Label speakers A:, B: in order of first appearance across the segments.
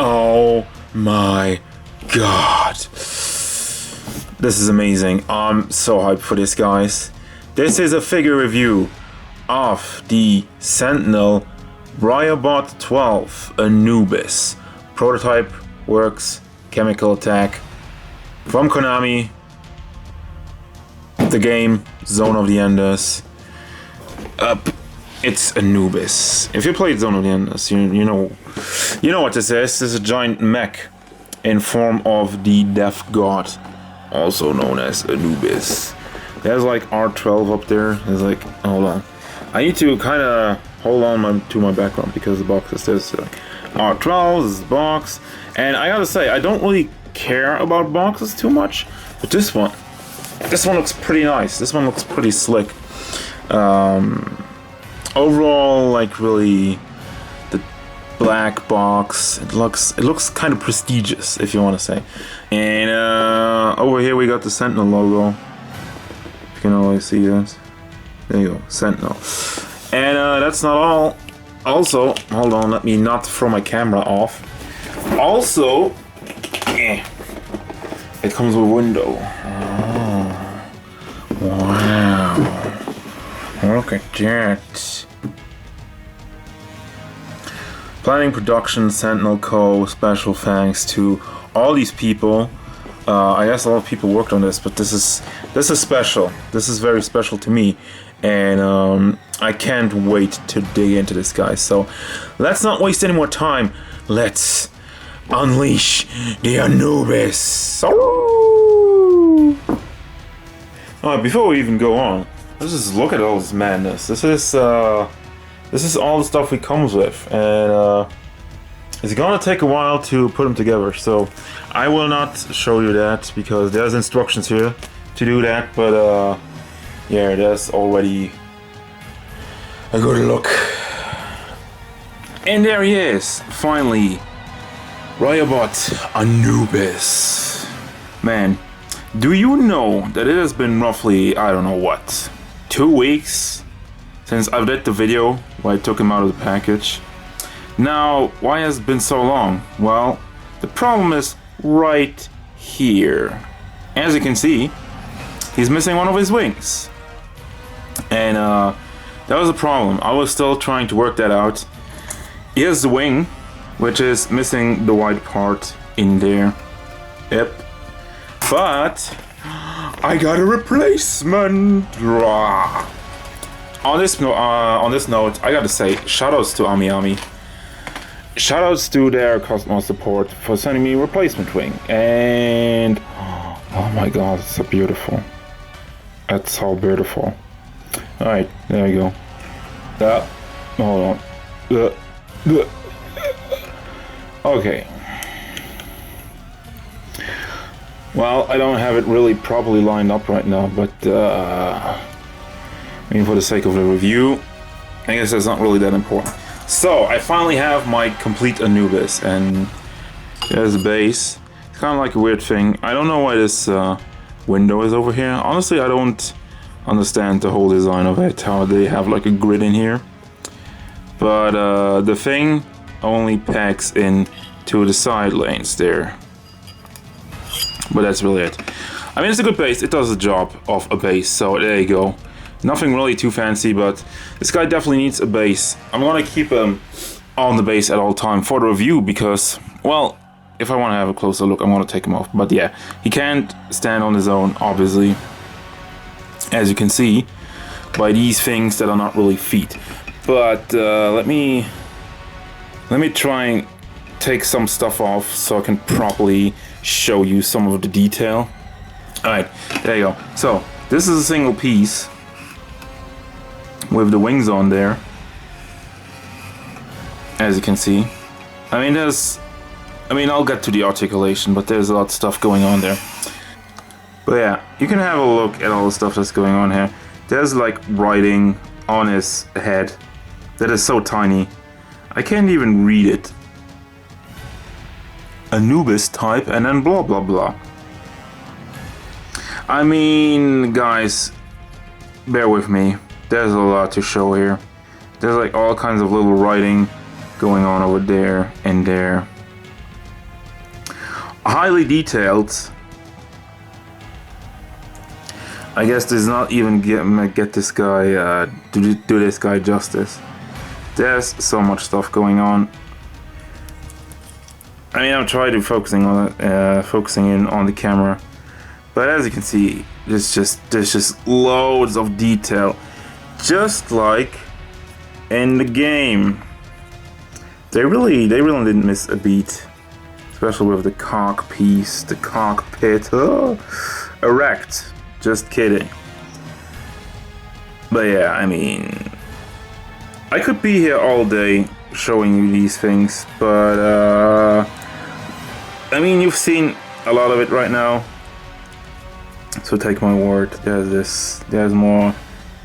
A: Oh my god. This is amazing. I'm so hyped for this, guys. This is a figure review of the Sentinel Riobot 12 Anubis. Prototype works, chemical attack from Konami. The game, Zone of the Enders. It's Anubis. If you played Zone of the Enders, you know what this is. This is a giant mech in form of the Death God, also known as Anubis. There's like R12 up there. There's like, hold on. I need to kind of hold on to my background because the box is this. R12 this is the box, and I gotta say I don't really care about boxes too much, but this one looks pretty nice. This one looks pretty slick. Overall, like really, the black box. It looks kind of prestigious, if you want to say. And over here we got the Sentinel logo. You can always see this. There you go, Sentinel. And that's not all. Also, hold on, let me not throw my camera off. Also, it comes with a window. Oh, wow. Look at that. Planning, production, Sentinel Co. Special thanks to all these people. I guess a lot of people worked on this, but this is special. This is very special to me, and I can't wait to dig into this, guys. So let's not waste any more time. Let's unleash the Anubis. Alright, before we even go on, let's just look at all this madness. This is all the stuff it comes with, and it's gonna take a while to put them together. So I will not show you that because there's instructions here to do that. But yeah, there's already a good look. And there he is, finally, Riobot Anubis. Man, do you know that it has been roughly, I don't know what, 2 weeks since I did the video where I took him out of the package. Now, why has it been so long? Well, the problem is right here. As you can see, he's missing one of his wings. And that was a problem. I was still trying to work that out. Here's the wing, which is missing the white part in there. Yep. But I got a replacement. On this note, I gotta say, shoutouts to Ami. Shoutouts to their customer support for sending me a replacement wing. And oh my god, it's so beautiful. It's so beautiful. Alright, there we go. Hold on. Okay. Well, I don't have it really properly lined up right now, but I mean, for the sake of the review, I guess that's not really that important. So, I finally have my complete Anubis, and there's the base. It's kind of like a weird thing. I don't know why this window is over here. Honestly, I don't understand the whole design of it, how they have like a grid in here. But the thing only packs in to the side lanes there. But that's really it. I mean, it's a good base. It does the job of a base, so there you go. Nothing really too fancy, but this guy definitely needs a base. I'm gonna keep him on the base at all time for the review because, well, if I want to have a closer look, I'm gonna take him off. But yeah, he can't stand on his own, obviously, as you can see by these things that are not really feet. But let me try and take some stuff off so I can properly show you some of the detail. Alright, there you go. So this is a single piece with the wings on there, as you can see. I mean, I'll get to the articulation, but there's a lot of stuff going on there. But yeah, you can have a look at all the stuff that's going on here. There's like writing on his head that is so tiny, I can't even read it. Anubis type and then blah blah blah. I mean, guys, bear with me. There's a lot to show here. There's like all kinds of little writing going on over there and there. highly detailed. I guess does not even get this guy do this guy justice. There's so much stuff going on. I mean, I'm trying to focusing in on the camera, but as you can see, there's just loads of detail, just like in the game. They really didn't miss a beat, especially with the cockpit. Oh, erect. Just kidding. But yeah, I mean, I could be here all day showing you these things, but I mean, you've seen a lot of it right now. So take my word, there's more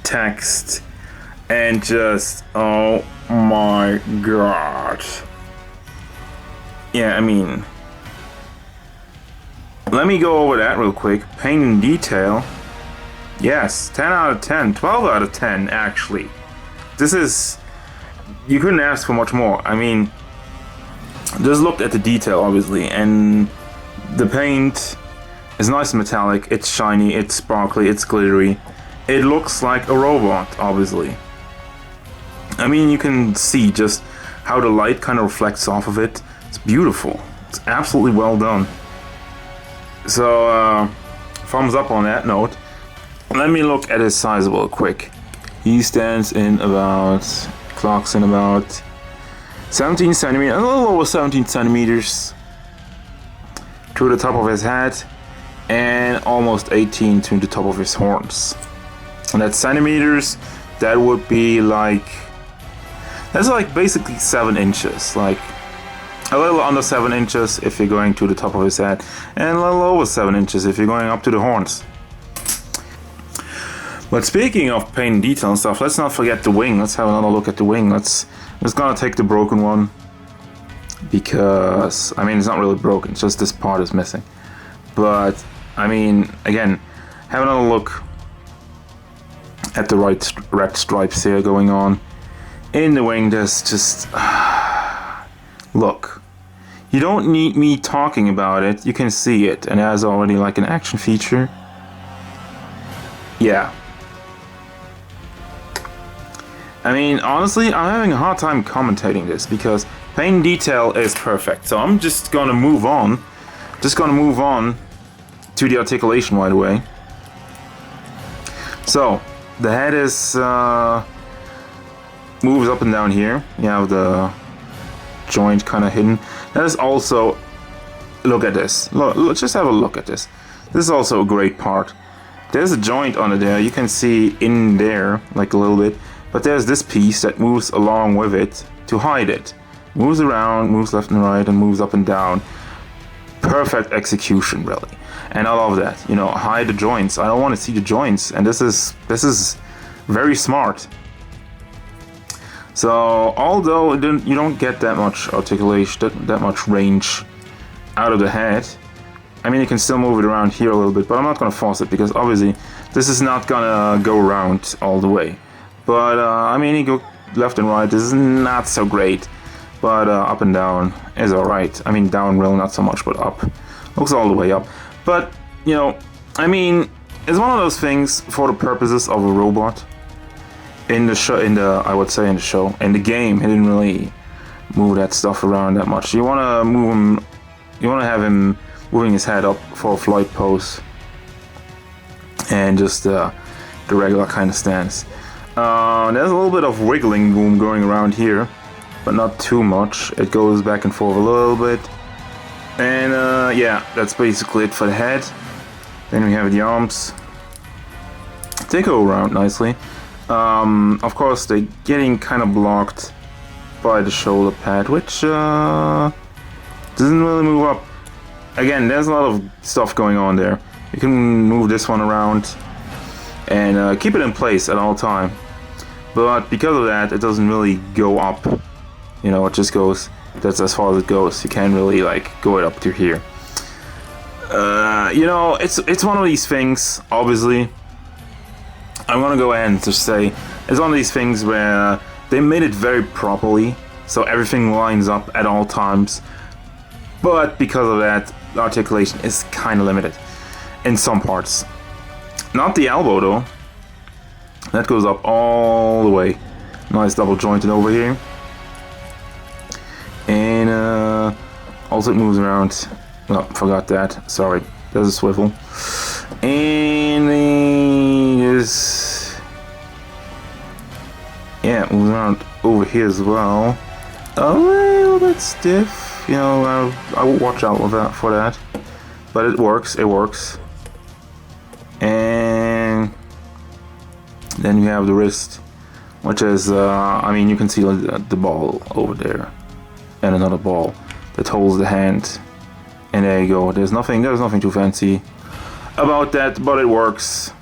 A: text, and just, oh my god. Yeah, I mean, let me go over that real quick. Paint in detail. Yes, 10 out of 10, 12 out of 10 actually. This is, you couldn't ask for much more. I mean, just looked at the detail obviously, and the paint is nice and metallic, it's shiny, it's sparkly, it's glittery. It looks like a robot, obviously. I mean, you can see just how the light kind of reflects off of it. It's beautiful. It's absolutely well done. So, thumbs up on that note. Let me look at his size real quick. He stands in about, clocks in about 17 centimeters, a little over 17 centimeters to the top of his head, and almost 18 to the top of his horns. And that's centimeters. That would be like, that's like basically 7 inches, like a little under 7 inches if you're going to the top of his head, and a little over 7 inches if you're going up to the horns. But speaking of paint and detail and stuff, let's not forget the wing. Let's have another look at the wing. Let's gonna take the broken one, because I mean, it's not really broken, it's just this part is missing. But I mean, again, have another look at the red stripes here going on in the wing. There's just look, you don't need me talking about it, you can see it, and it has already like an action feature. Yeah, I mean, honestly, I'm having a hard time commentating this because paint detail is perfect. So I'm just gonna move on. To the articulation right away. So the head is moves up and down here. You have the joint kind of hidden. That is also, look at this. Look, just have a look at this. This is also a great part. There's a joint under there. You can see in there like a little bit. But there's this piece that moves along with it to hide it. Moves around, moves left and right, and moves up and down. Perfect execution, really. And I love that. You know, hide the joints. I don't want to see the joints, and this is very smart. So, although you don't get that much articulation, that much range out of the head, I mean, you can still move it around here a little bit, but I'm not going to force it because obviously this is not going to go around all the way. But, I mean, you go left and right, this is not so great. But up and down is alright. I mean, down really not so much, but up. Looks all the way up. But, you know, I mean, it's one of those things for the purposes of a robot. In the show, in the game, he didn't really move that stuff around that much. You want to move him, you want to have him moving his head up for a flight pose. And just the regular kind of stance. There's a little bit of wiggling room going around here, but not too much. It goes back and forth a little bit. And yeah, that's basically it for the head. Then we have the arms. They go around nicely. Of course, they're getting kind of blocked by the shoulder pad, which doesn't really move up. Again, there's a lot of stuff going on there. You can move this one around and keep it in place at all time. But because of that, it doesn't really go up. You know, it just goes, that's as far as it goes. You can't really like go it up to here. You know, it's one of these things, obviously. I'm gonna go ahead and just say, it's one of these things where they made it very properly, so everything lines up at all times. But because of that, articulation is kind of limited in some parts. Not the elbow though. That goes up all the way. Nice double jointed over here. And also it moves around. Oh, forgot that. Sorry. There's a swivel. And there's... yeah, it moves around over here as well. A little bit stiff. You know, I will watch out with that, for that. But it works. It works. And then you have the wrist, which is, I mean, you can see the ball over there. And another ball that holds the hand. And there you go. There's nothing too fancy about that, but it works.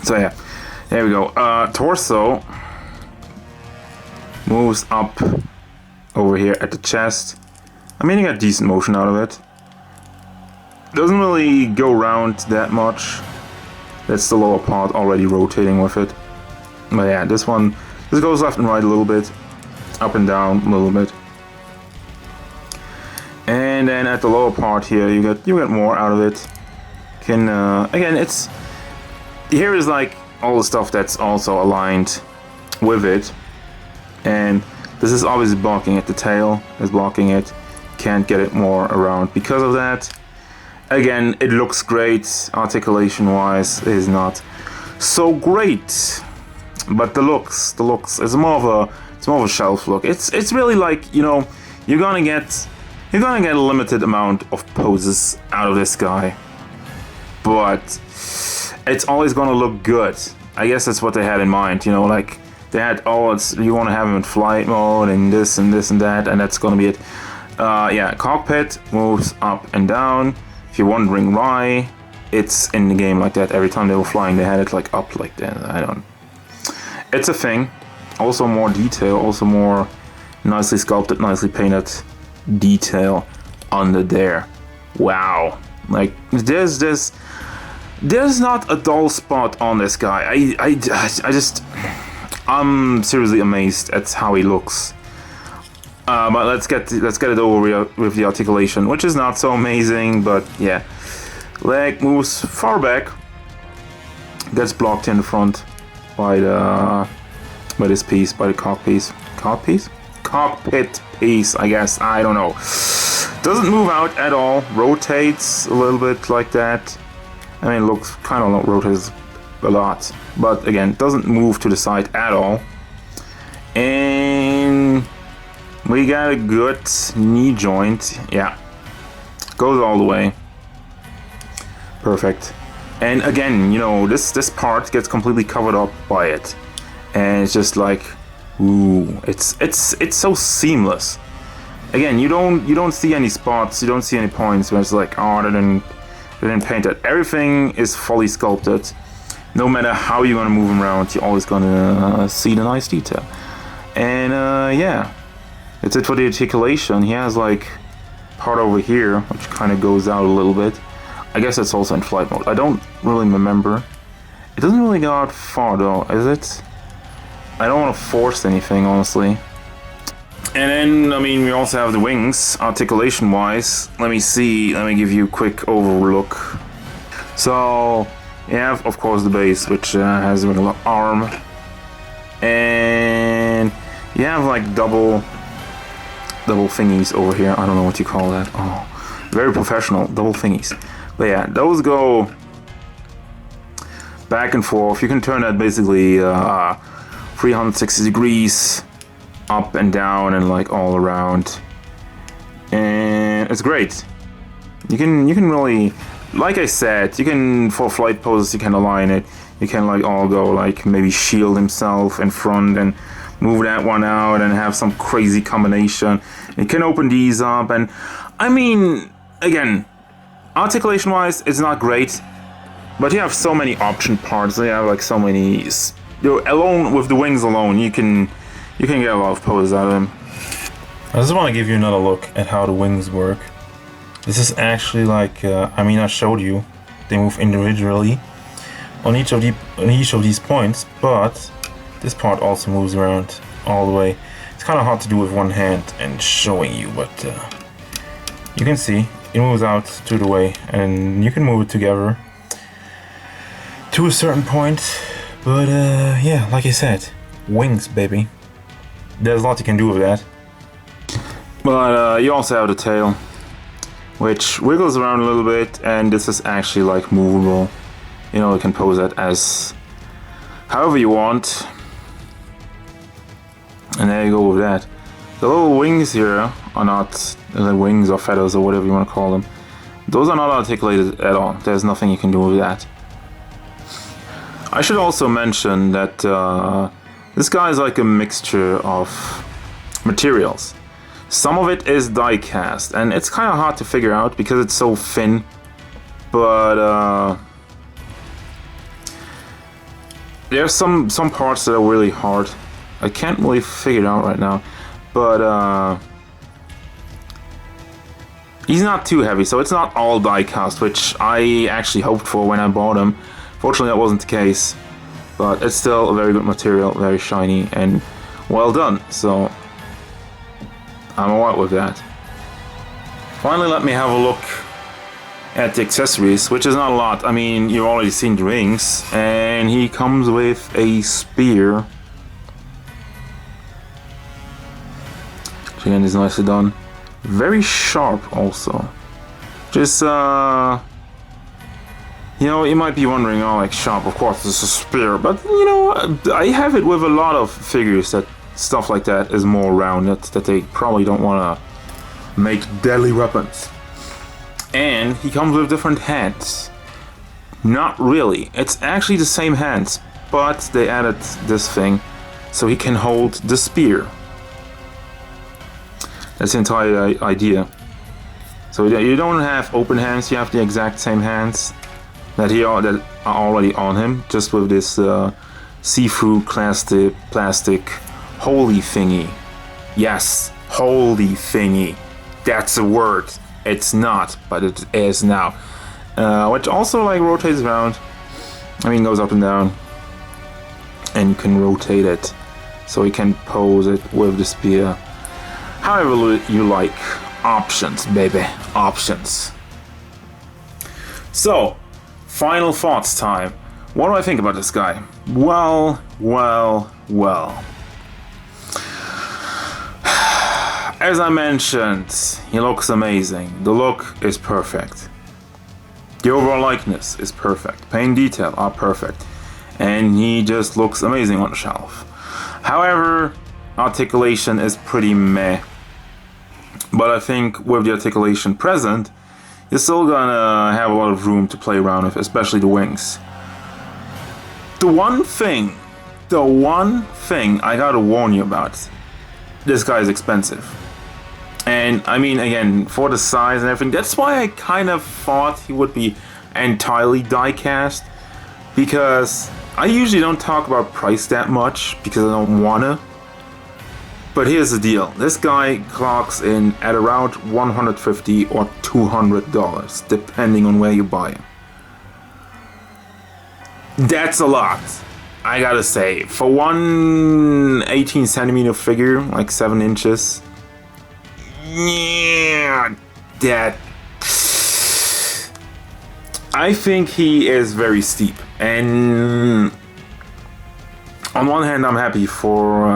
A: So yeah, there we go. Torso moves up over here at the chest. I mean, you got decent motion out of it. Doesn't really go round that much. That's the lower part already rotating with it. But yeah, this goes left and right a little bit, up and down a little bit. And then at the lower part here, you get more out of it. Can again, it's here is like all the stuff that's also aligned with it, and this is obviously blocking it. The tail is blocking it. Can't get it more around because of that. Again, it looks great. Articulation-wise, is not so great, but the looks is more of a shelf look. It's really like, you know, you're gonna get a limited amount of poses out of this guy, but it's always gonna look good. I guess that's what they had in mind, you know, like they had, oh, you want to have him in flight mode and this and this and that, and that's gonna be it. Yeah, cockpit moves up and down. If you're wondering why, it's in the game like that. Every time they were flying, they had it like up like that. It's a thing. Also more detail, also more nicely sculpted, nicely painted detail under there. Wow, like there's not a dull spot on this guy. I'm seriously amazed at how he looks. But let's get it over with the articulation, which is not so amazing, but yeah. Leg moves far back, gets blocked in the front by this piece, by the cockpit piece, I guess. I don't know. Doesn't move out at all. Rotates a little bit like that. I mean, looks kind of rotates a lot, but again, doesn't move to the side at all. And we got a good knee joint. Yeah, goes all the way. Perfect. And again, you know, this part gets completely covered up by it, and it's just like, ooh, it's so seamless. Again, you don't see any spots, you don't see any points where it's like, oh, they didn't paint it. Everything is fully sculpted. No matter how you're gonna move him around, you're always gonna see the nice detail. And yeah, that's it for the articulation. He has like part over here, which kind of goes out a little bit. I guess it's also in flight mode. I don't really remember. It doesn't really go out far though, is it? I don't want to force anything, honestly. And then, I mean, we also have the wings, articulation-wise. Let me give you a quick overlook. So, you have, of course, the base, which has a regular arm. And you have, like, double thingies over here. I don't know what you call that. Oh, very professional, double thingies. But yeah, those go back and forth. You can turn that basically 360 degrees up and down and like all around, and it's great. You can really, like I said, you can, for flight poses, you can align it. You can like all go like maybe shield himself in front and move that one out and have some crazy combination. You can open these up, and I mean, again, articulation wise it's not great, but you have so many option parts. You have like so many, alone with the wings alone, you can get a lot of poses out of them. I just want to give you another look at how the wings work. This is actually like, I mean, I showed you, they move individually on each of these points, but this part also moves around all the way. It's kind of hard to do with one hand and showing you, but you can see it moves out to the way, and you can move it together to a certain point. But yeah, like I said, wings, baby. There's a lot you can do with that. But you also have the tail, which wiggles around a little bit, and this is actually like movable. You know, you can pose it as however you want. And there you go with that. The little wings here are not wings or feathers or whatever you want to call them. Those are not articulated at all. There's nothing you can do with that. I should also mention that this guy is like a mixture of materials. Some of it is die cast, and it's kind of hard to figure out because it's so thin. But there's some parts that are really hard. I can't really figure it out right now, but he's not too heavy, so it's not all die cast, which I actually hoped for when I bought him. Fortunately, that wasn't the case, but it's still a very good material, very shiny, and well done, so I'm alright with that. Finally, let me have a look at the accessories, which is not a lot. I mean, you've already seen the rings, and he comes with a spear. Which again is nicely done. Very sharp also. Just you know, you might be wondering, oh, like sharp, of course it's a spear, but you know, I have it with a lot of figures that stuff like that is more rounded, that they probably don't want to make deadly weapons. And he comes with different hands. Not really, it's actually the same hands, but they added this thing so he can hold the spear. That's the entire idea. So you don't have open hands, you have the exact same hands that are already on him, just with this see-through plastic holy thingy. Yes, holy thingy. That's a word. It's not, but it is now. Which also like rotates around. I mean, goes up and down, and you can rotate it, so you can pose it with the spear. However you like. Options, baby. Options. So, final thoughts time. What do I think about this guy? Well. As I mentioned, he looks amazing. The look is perfect. The overall likeness is perfect. Paint detail are perfect. And he just looks amazing on the shelf. However, articulation is pretty meh. But I think with the articulation present, you're still gonna have a lot of room to play around with, especially the wings. The one thing I gotta warn you about, this guy is expensive. And I mean, again, for the size and everything, that's why I kind of thought he would be entirely die cast, because I usually don't talk about price that much because I don't wanna. But here's the deal, this guy clocks in at around $150 or $200, depending on where you buy him. That's a lot, I gotta say. For one 18 centimeter figure, like 7 inches, yeah, that... I think he is very steep, and on one hand I'm happy for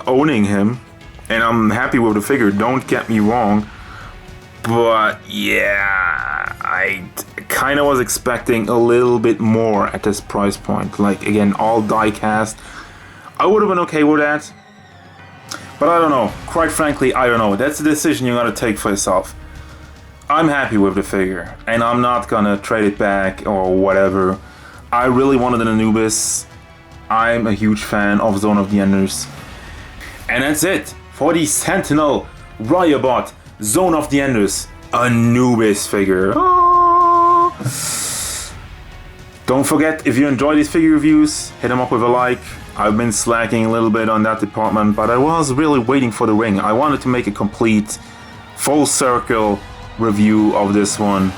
A: owning him, and I'm happy with the figure, don't get me wrong, but yeah, I kind of was expecting a little bit more at this price point. Like, again, all die cast. I would have been okay with that, but I don't know. Quite frankly, I don't know. That's a decision you gotta take for yourself. I'm happy with the figure, and I'm not gonna trade it back or whatever. I really wanted an Anubis. I'm a huge fan of Zone of the Enders. And that's it for the Sentinel Riobot Zone of the Enders Anubis figure. Oh. Don't forget, if you enjoy these figure reviews, hit them up with a like. I've been slacking a little bit on that department, but I was really waiting for the ring. I wanted to make a complete, full circle review of this one.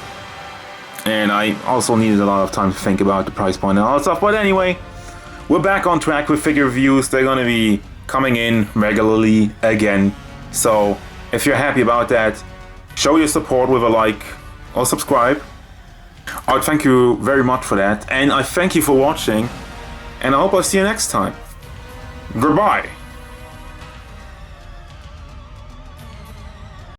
A: And I also needed a lot of time to think about the price point and all that stuff. But anyway, we're back on track with figure reviews. They're gonna be coming in regularly again. So if you're happy about that, show your support with a like or subscribe. I would thank you very much for that, and I thank you for watching, and I hope I'll see you next time. Goodbye.